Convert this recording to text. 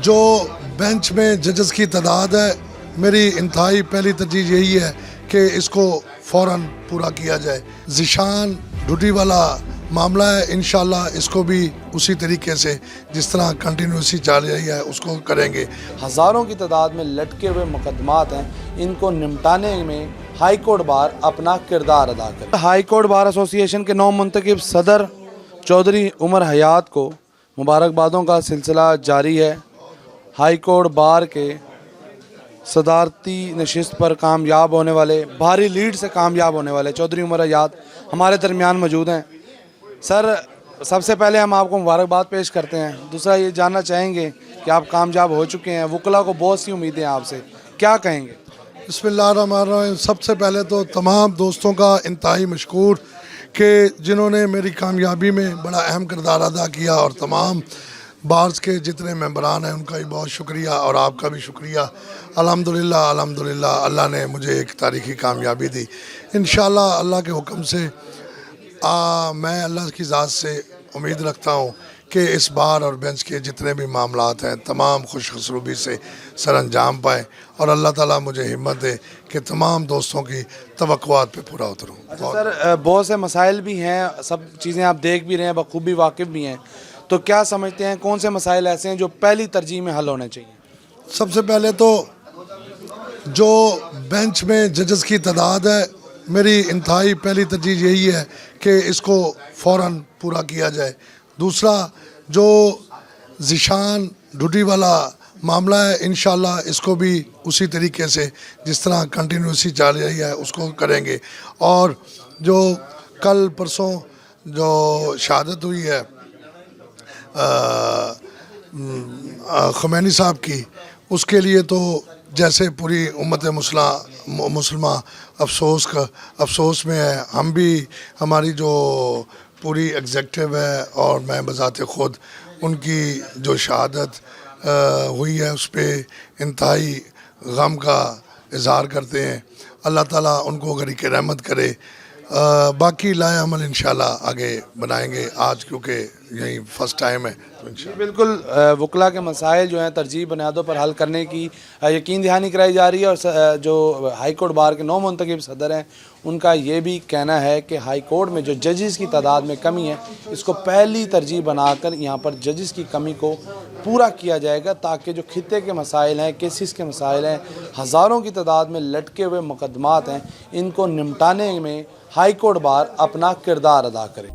जो बेंच में जजेस की तादाद है, मेरी इंतहाई पहली तरजीह यही है कि इसको फ़ौरन पूरा किया जाए। ज़िशान ड्यूटी वाला मामला है, इंशाल्लाह इसको भी उसी तरीके से जिस तरह कंटिन्यूसी चल रही है उसको करेंगे। हज़ारों की तादाद में लटके हुए मुकदमात हैं, इनको निपटाने में हाई कोर्ट बार अपना किरदार अदा करे। हाई कोर्ट बार एसोसिएशन के नौ मुंतखब सदर चौधरी उमर हयात को मुबारकबादों का सिलसिला जारी है। हाई कोर्ट बार के सदारती नशिस्त पर कामयाब होने वाले, भारी लीड से कामयाब होने वाले चौधरी उमर हयात हमारे दरमियान मौजूद हैं। सर, सबसे पहले हम आपको मुबारकबाद पेश करते हैं। दूसरा ये जानना चाहेंगे कि आप कामयाब हो चुके हैं, वकला को बहुत सी उम्मीदें हैं आपसे, क्या कहेंगे? बिस्मिल्लाहिर्रहमानिर्रहीम। सबसे पहले तो तमाम दोस्तों का इंतहाई मशकूर कि जिन्होंने मेरी कामयाबी में बड़ा अहम किरदार अदा किया, और तमाम बार्स के जितने मेंबरान हैं उनका भी बहुत शुक्रिया और आपका भी शुक्रिया। अल्हम्दुलिल्लाह अल्हम्दुलिल्लाह, अल्लाह ने मुझे एक तारीख़ी कामयाबी दी। इंशाअल्लाह अल्लाह के हुक्म से मैं अल्लाह की ज़ात से उम्मीद रखता हूँ कि इस बार और बेंच के जितने भी मामलात हैं तमाम खुशखसरूबी से सर अंजाम पाए, और अल्लाह ताला मुझे हिम्मत दे कि तमाम दोस्तों की तवक्कुआत पे पूरा उतरूँ। अच्छा सर, बहुत से मसाइल भी हैं, सब चीज़ें आप देख भी रहे हैं, बखूबी वाकिफ़ भी हैं, तो क्या समझते हैं कौन से मसाइल ऐसे हैं जो पहली तरजीह में हल होने चाहिए? सबसे पहले तो जो बेंच में जजेस की तादाद है, मेरी इंतहाई पहली तरजीह यही है कि इसको फ़ौरन पूरा किया जाए। दूसरा, जो ज़िशान ड्यूटी वाला मामला है, इंशाल्लाह इसको भी उसी तरीके से जिस तरह कंटिन्यूसी चल रही है उसको करेंगे। और जो कल परसों जो शहादत हुई है ख़ुमैनी साहब की, उसके लिए तो जैसे पूरी उम्मत मुसलमा अफसोस में है, हम भी, हमारी जो पूरी एग्जेक्टिव है और मैं बज़ाते ख़ुद उनकी जो शहादत हुई है उस पर इंतहाई गम का इज़हार करते हैं। अल्लाह ताला उनको गरीक़ रहमत करे। बाकी लाए अमल इंशाल्लाह आगे बनाएंगे। आज क्योंकि यही फ़र्स्ट टाइम है तो इंशाल्लाह बिल्कुल वकला के मसाइल जो हैं तरजीह बुनियादों पर हल करने की यकीन दहानी कराई जा रही है। और जो हाई कोर्ट बार के नौ मुंतखब सदर हैं उनका ये भी कहना है कि हाई कोर्ट में जो जजेस की तादाद में कमी है, इसको पहली तरजीह बनाकर यहाँ पर जजेस की कमी को पूरा किया जाएगा, ताकि जो खित्ते के मसाइल हैं, केसेस के मसाइल हैं, हज़ारों की तादाद में लटके हुए मुकदमात हैं, इनको निपटाने में हाई कोर्ट बार अपना किरदार अदा करे।